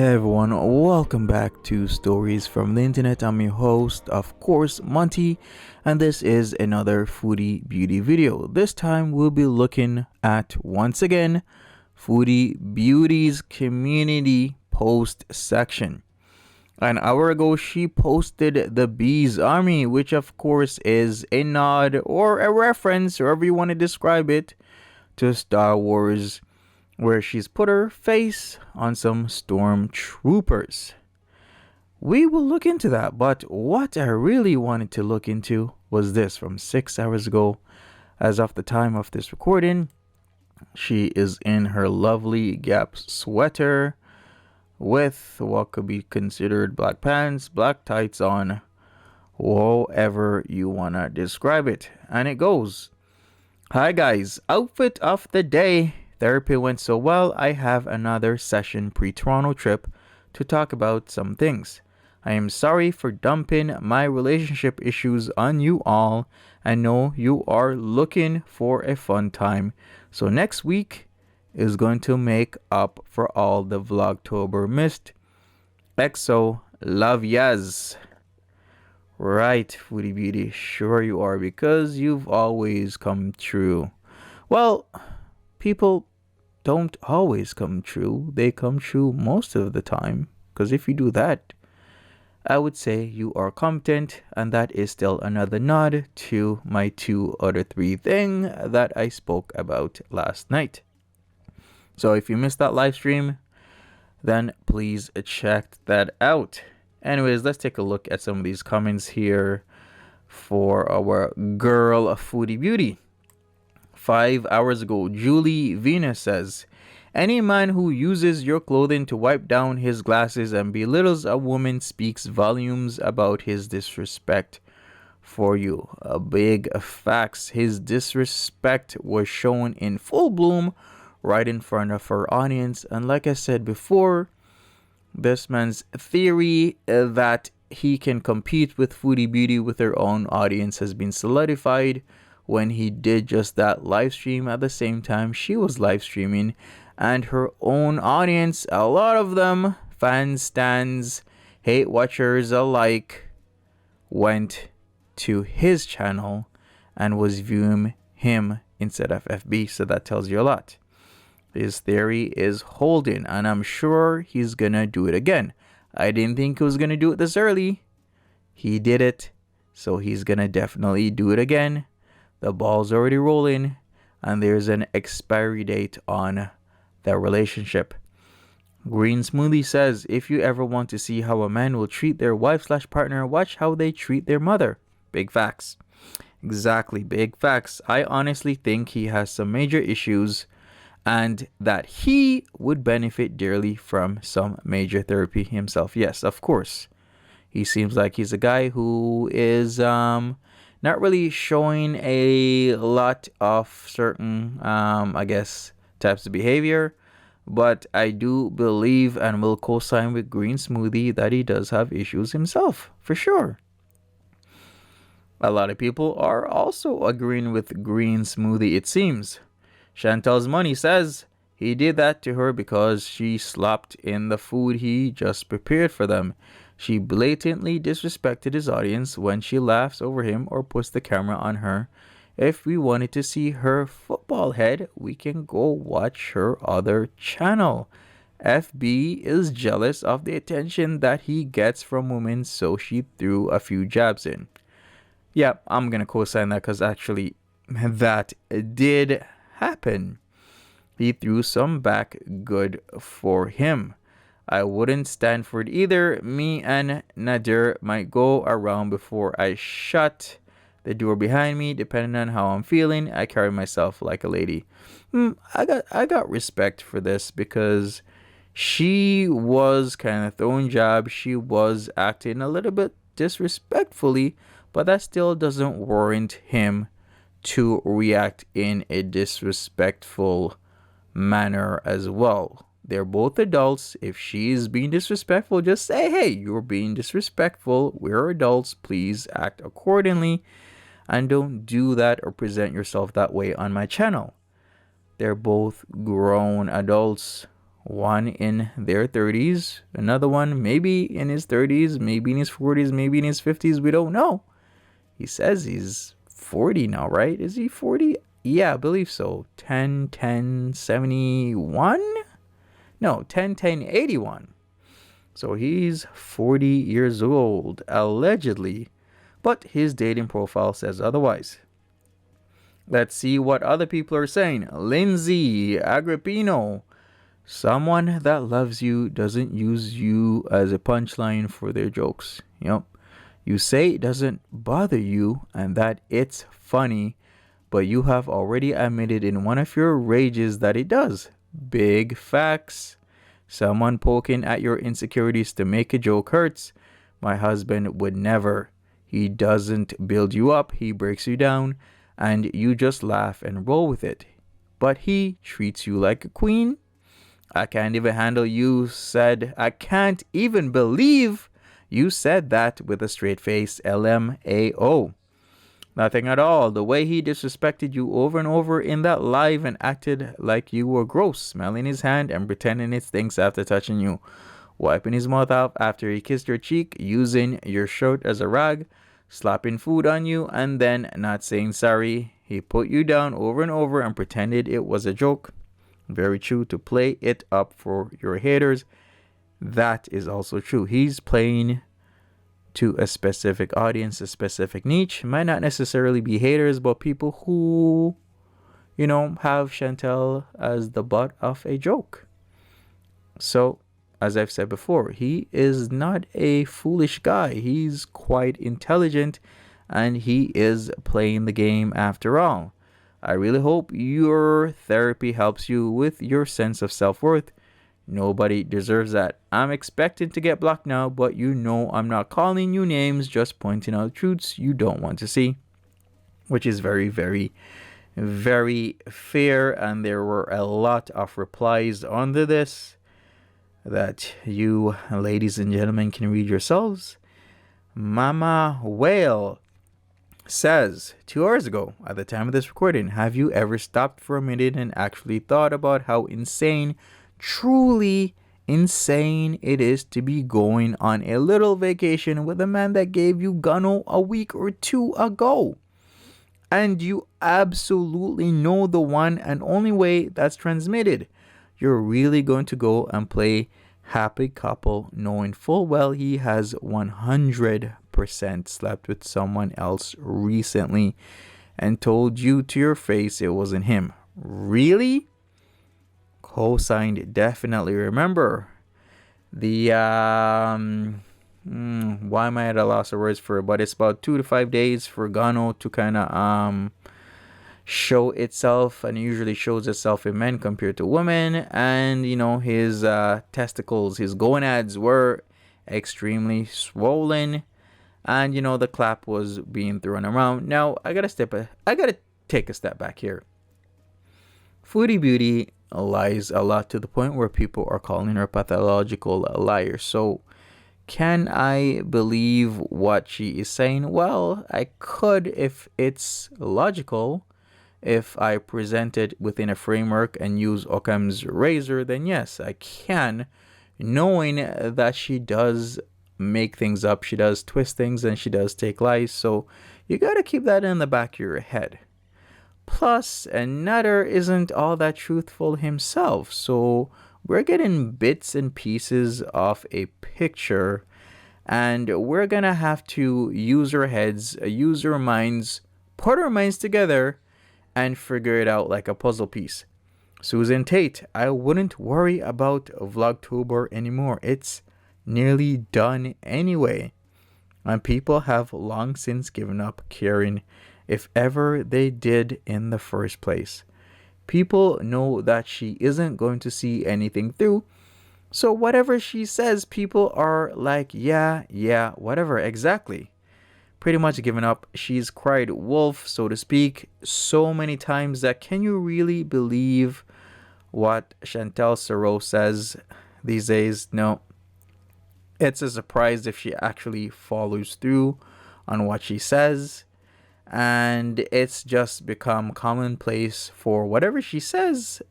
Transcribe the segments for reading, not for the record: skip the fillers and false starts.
Hey everyone, welcome back to Stories from the Internet. I'm your host, of course, Monty, and this is another Foodie Beauty video. This time we'll be looking at, once again, Foodie Beauty's community post section. An hour ago, she posted the Bees Army, which of course is a nod or a reference, however you want to describe it, to Star Wars, where she's put her face on some stormtroopers. We will look into that, but what I really wanted to look into was this from 6 hours ago. As of the time of this recording, she is in her lovely Gap sweater with what could be considered black pants, black tights on, however you want to describe it. And it goes, "Hi guys, outfit of the day. Therapy went so well, I have another session pre-Toronto trip to talk about some things. I am sorry for dumping my relationship issues on you all. I know you are looking for a fun time, so next week is going to make up for all the Vlogtober missed. EXO, love yas." Right, Foodie Beauty, sure you are, because you've always come true. Well, people don't always come true. They come true most of the time. Because if you do that, I would say you are competent, and that is still another nod to my 2 out of 3 thing that I spoke about last night. So if you missed that live stream, then please check that out. Anyways, let's take a look at some of these comments here for our girl Foodie Beauty. 5 hours ago, Julie Venus says, "Any man who uses your clothing to wipe down his glasses and belittles a woman speaks volumes about his disrespect for you." A big facts. His disrespect was shown in full bloom right in front of her audience. And like I said before, this man's theory that he can compete with Foodie Beauty with her own audience has been solidified when he did just that live stream at the same time she was live streaming, and her own audience, a lot of them, fans, stans, hate watchers alike, went to his channel and was viewing him instead of FB. So that tells you a lot. His theory is holding, and I'm sure he's gonna do it again. I didn't think he was gonna do it this early. He did it, so he's gonna definitely do it again. The ball's already rolling, and there's an expiry date on their relationship. Green Smoothie says, "If you ever want to see how a man will treat their wife/partner, watch how they treat their mother." Big facts. Exactly, big facts. I honestly think he has some major issues, and that he would benefit dearly from some major therapy himself. Yes, of course. He seems like he's a guy who is not really showing a lot of certain, types of behavior. But I do believe and will co-sign with Green Smoothie that he does have issues himself, for sure. A lot of people are also agreeing with Green Smoothie, it seems. Chantel's Money says, "He did that to her because she slopped in the food he just prepared for them. She blatantly disrespected his audience when she laughs over him or puts the camera on her. If we wanted to see her football head, we can go watch her other channel. FB is jealous of the attention that he gets from women, so she threw a few jabs in." Yeah, I'm gonna co-sign that, because actually that did happen. He threw some back, good for him. I wouldn't stand for it either. Me and Nadir might go around before I shut the door behind me, depending on how I'm feeling. I carry myself like a lady. I got respect for this, because she was kind of throwing jabs. She was acting a little bit disrespectfully, but that still doesn't warrant him to react in a disrespectful manner as well. They're both adults. If she's being disrespectful, just say, "Hey, you're being disrespectful. We're adults. Please act accordingly. And don't do that or present yourself that way on my channel." They're both grown adults one in their 30s, another one maybe in his 30s, maybe in his 40s, maybe in his 50s. We don't know. He says he's 40 now, right? Is he 40? Yeah, I believe so. 10, 10, 71? No, 10, 10, 81. So he's 40 years old, allegedly. But his dating profile says otherwise. Let's see what other people are saying. Lindsay Agrippino. Someone that loves you doesn't use you as a punchline for their jokes. Yep. You say it doesn't bother you and that it's funny, but you have already admitted in one of your rages that it does. Big facts. Someone poking at your insecurities to make a joke hurts. My husband would never. He doesn't build you up, he breaks you down, and you just laugh and roll with it. But he treats you like a queen. I can't even handle you said. I can't even believe you said that with a straight face. LMAO. Nothing at all. The way he disrespected you over and over in that live and acted like you were gross, smelling his hand and pretending it stinks after touching you, wiping his mouth off after he kissed your cheek, using your shirt as a rag, slapping food on you, and then not saying sorry. He put you down over and over and pretended it was a joke. Very true. To play it up for your haters. That is also true. He's playing to a specific audience, a specific niche. Might not necessarily be haters, but people who, have Chantel as the butt of a joke. So, as I've said before, he is not a foolish guy. He's quite intelligent and he is playing the game after all. I really hope your therapy helps you with your sense of self-worth. Nobody deserves that. I'm expecting to get blocked now, but I'm not calling you names, just pointing out truths you don't want to see, which is very, very, very fair. And there were a lot of replies under this that you, ladies and gentlemen, can read yourselves. Mama Whale says, 2 hours ago, at the time of this recording, have you ever stopped for a minute and actually thought about how insane, truly insane it is to be going on a little vacation with a man that gave you guno a week or two ago? And you absolutely know the one and only way that's transmitted. You're really going to go and play happy couple knowing full well he has 100% slept with someone else recently and told you to your face it wasn't him. Really? Co-signed, definitely. Remember the why am I at a loss of words for it, but it's about 2 to 5 days for Gano to kind of show itself, and it usually shows itself in men compared to women. And his testicles, his gonads were extremely swollen, and the clap was being thrown around. Now I gotta take a step back here. Foodie Beauty lies a lot to the point where people are calling her pathological liar. So can I believe what she is saying? Well, I could if it's logical. If I present it within a framework and use Occam's razor, then yes, I can, knowing that she does make things up, she does twist things, and she does take lies. So you got to keep that in the back of your head. Plus, another isn't all that truthful himself. So we're getting bits and pieces of a picture, and we're going to have to use our heads, use our minds, put our minds together, and figure it out like a puzzle piece. Susan Tate, I wouldn't worry about Vlogtober anymore. It's nearly done anyway. And people have long since given up caring, if ever they did in the first place. People know that she isn't going to see anything through. So whatever she says, people are like, yeah, whatever, exactly. Pretty much given up. She's cried wolf, so to speak, so many times that can you really believe what Chantel Sarrot says these days? No. It's a surprise if she actually follows through on what she says. and it's just become commonplace for whatever she says,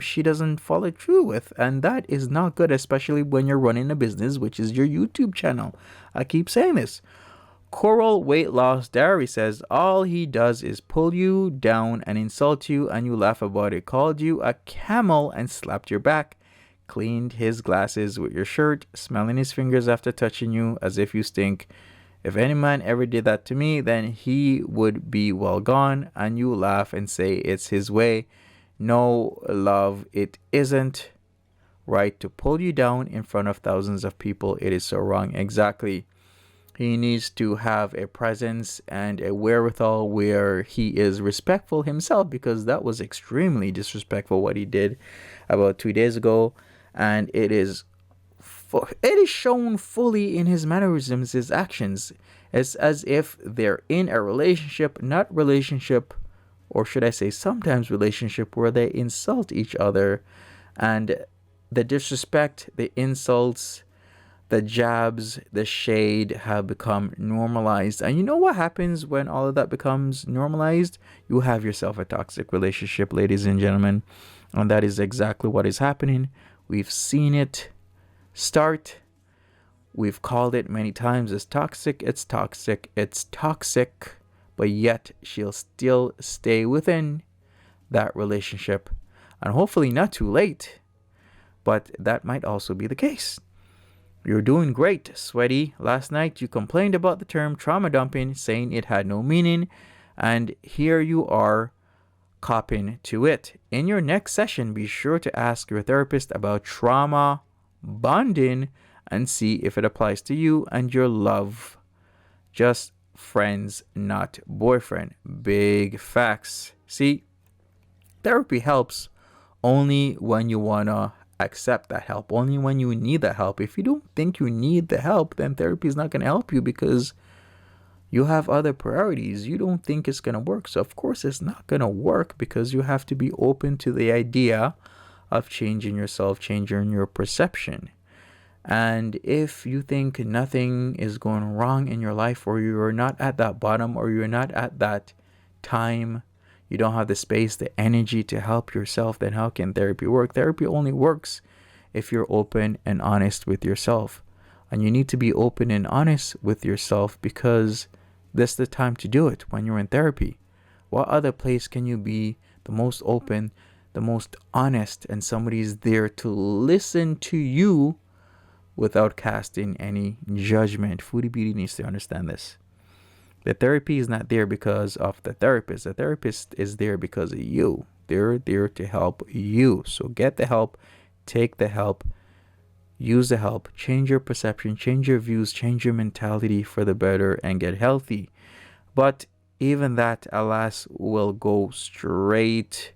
she doesn't follow through with, and that is not good, especially when you're running a business, which is your YouTube channel. I keep saying this. Coral Weight Loss Diary says all he does is pull you down and insult you, and you laugh about it. Called you a camel and slapped your back. Cleaned his glasses with your shirt, smelling his fingers after touching you as if you stink. If any man ever did that to me, then he would be well gone. And you laugh and say it's his way. No, love, it isn't right to pull you down in front of thousands of people. It is so wrong. Exactly. He needs to have a presence and a wherewithal where he is respectful himself, because that was extremely disrespectful what he did about 2 days ago. And it is shown fully in his mannerisms, his actions. It's as if they're in a relationship, not relationship, or should I say sometimes relationship, where they insult each other. And the disrespect, the insults, the jabs, the shade have become normalized. And you know what happens when all of that becomes normalized? You have yourself a toxic relationship, ladies and gentlemen. And that is exactly what is happening. We've seen it start. We've called it many times as toxic. It's toxic. It's toxic. But yet she'll still stay within that relationship. And hopefully not too late. But that might also be the case. You're doing great, sweaty. Last night you complained about the term trauma dumping, saying it had no meaning. And here you are copping to it. In your next session, be sure to ask your therapist about trauma bonding and see if it applies to you and your love. Just friends, not boyfriend. Big facts. See, therapy helps only when you want to accept that help, only when you need that help. If you don't think you need the help, then therapy is not going to help you, because you have other priorities. You don't think it's going to work. So of course it's not going to work, because you have to be open to the idea of changing yourself, changing your perception. And if you think nothing is going wrong in your life, or you're not at that bottom, or you're not at that time, you don't have the space, the energy to help yourself, then how can therapy work? Therapy only works if you're open and honest with yourself. And you need to be open and honest with yourself, because this is the time to do it, when you're in therapy. What other place can you be the most open, the most honest, and somebody's there to listen to you without casting any judgment? Foodie Beauty needs to understand this. The therapy is not there because of the therapist. The therapist is there because of you. They're there to help you. So get the help, take the help, use the help, change your perception, change your views, change your mentality for the better, and get healthy. But even that, alas, will go straight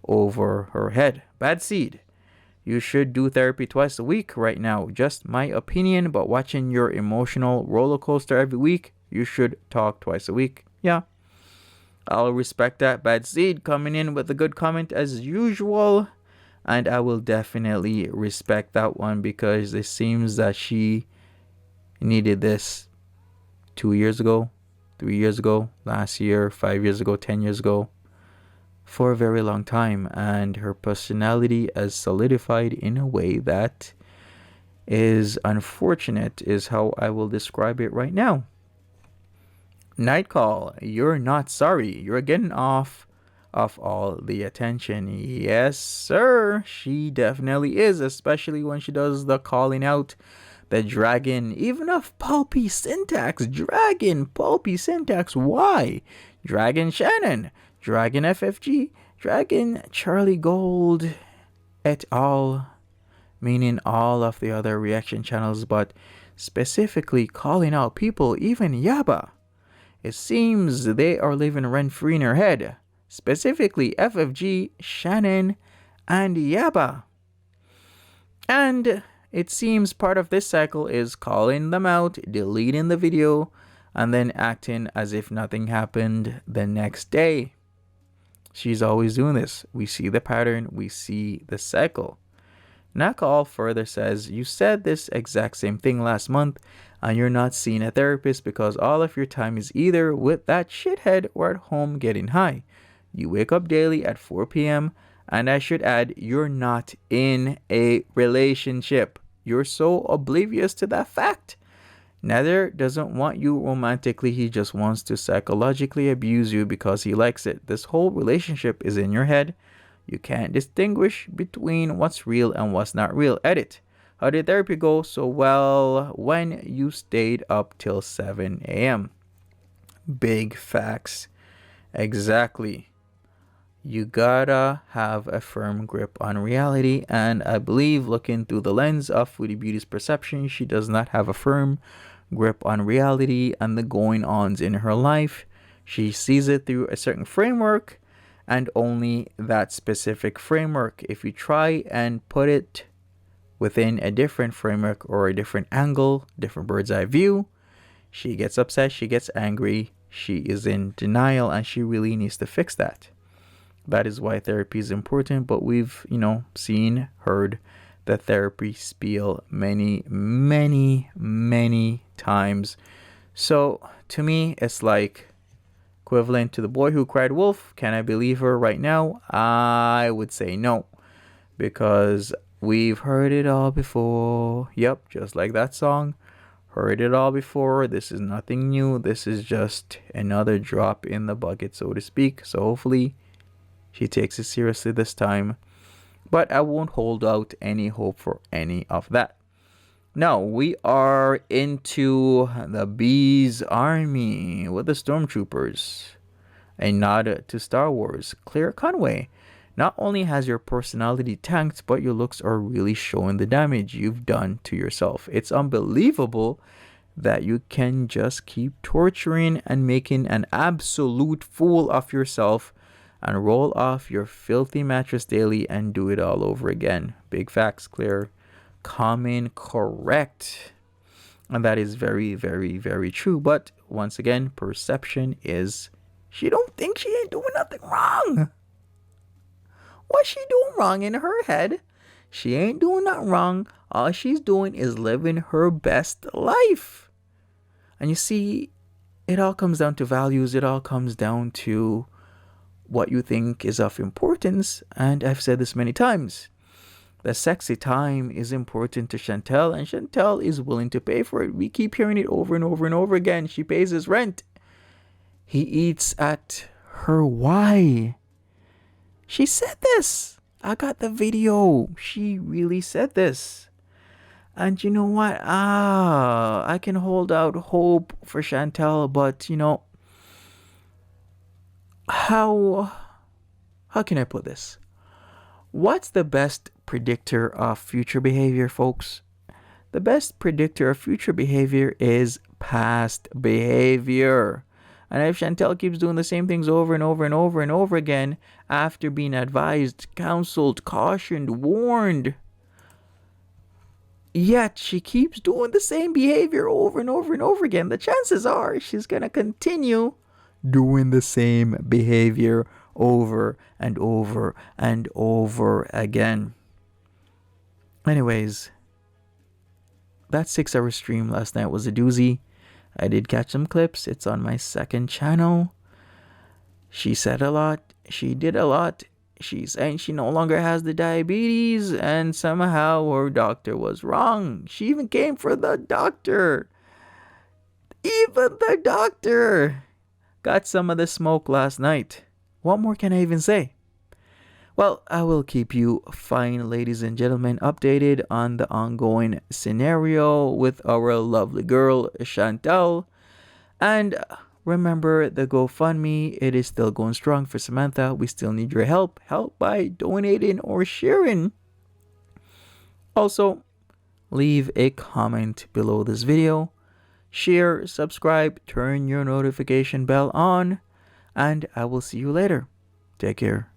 over her head. Bad seed. You should do therapy twice a week right now. Just my opinion, but watching your emotional roller coaster every week, you should talk twice a week. Yeah, I'll respect that. Bad seed coming in with a good comment as usual. And I will definitely respect that one, because it seems that she needed this 2 years ago, 3 years ago, last year, 5 years ago, 10 years ago, for a very long time. And her personality has solidified in a way that is unfortunate, is how I will describe it right now. Night call, you're not sorry. You're getting off of all the attention. Yes, sir. She definitely is, especially when she does the calling out, the dragon, even of pulpy syntax. Dragon, pulpy syntax. Why? Dragon Shannon, Dragon FFG, Dragon Charlie Gold, et al., meaning all of the other reaction channels, but specifically calling out people, even Yaba. It seems they are living rent-free in her head. Specifically FFG, Shannon, and Yaba. And it seems part of this cycle is calling them out, deleting the video, and then acting as if nothing happened the next day. She's always doing this. We see the pattern. We see the cycle. Nakal further says, you said this exact same thing last month, and you're not seeing a therapist because all of your time is either with that shithead or at home getting high. You wake up daily at 4 p.m., and I should add, you're not in a relationship. You're so oblivious to that fact. Nether doesn't want you romantically, he just wants to psychologically abuse you because he likes it. This whole relationship is in your head. You can't distinguish between what's real and what's not real. Edit. How did therapy go so well when you stayed up till 7 a.m.? Big facts. Exactly. You gotta have a firm grip on reality, and I believe, looking through the lens of Foodie Beauty's perception, she does not have a firm grip on reality and the going-ons in her life. She sees it through a certain framework, and only that specific framework. If you try and put it within a different framework or a different angle, different bird's eye view, she gets upset, she gets angry, she is in denial, and she really needs to fix that. That is why therapy is important, but we've, seen, heard the therapy spiel many times. So to me, it's like equivalent to the boy who cried wolf. Can I believe her right now? I would say no, because we've heard it all before. Yep, just like that song. Heard it all before. This is nothing new. This is just another drop in the bucket, so to speak. So hopefully she takes it seriously this time. But I won't hold out any hope for any of that. Now, we are into the Bees Army with the Stormtroopers. A nod to Star Wars. Claire Conway. Not only has your personality tanked, but your looks are really showing the damage you've done to yourself. It's unbelievable that you can just keep torturing and making an absolute fool of yourself and roll off your filthy mattress daily and do it all over again. Big facts, Claire. Common correct. And that is very, very, very true. But once again, perception is she don't think she ain't doing nothing wrong. What's she doing wrong in her head? She ain't doing nothing wrong. All she's doing is living her best life. And you see, it all comes down to values. It all comes down to what you think is of importance. And I've said this many times. The sexy time is important to Chantel, and Chantel is willing to pay for it. We keep hearing it over and over and over again. She pays his rent. He eats at her Y. She said this. I got the video. She really said this. And you know what? I can hold out hope for Chantel, but how can I put this? What's the best predictor of future behavior, folks? The best predictor of future behavior is past behavior. And if Chantel keeps doing the same things over and over and over and over again after being advised, counseled, cautioned, warned, yet she keeps doing the same behavior over and over and over again, the chances are she's going to continue doing the same behavior over and over and over again. Anyways, that 6-hour stream last night was a doozy. I did catch some clips. It's on my second channel. She said a lot. She did a lot. She's saying she no longer has the diabetes, and somehow her doctor was wrong. She even came for the doctor. Even the doctor got some of the smoke last night. What more can I even say? Well, I will keep you fine, ladies and gentlemen, updated on the ongoing scenario with our lovely girl, Chantel. And remember the GoFundMe. It is still going strong for Samantha. We still need your help. Help by donating or sharing. Also, leave a comment below this video. Share, subscribe, turn your notification bell on. And I will see you later. Take care.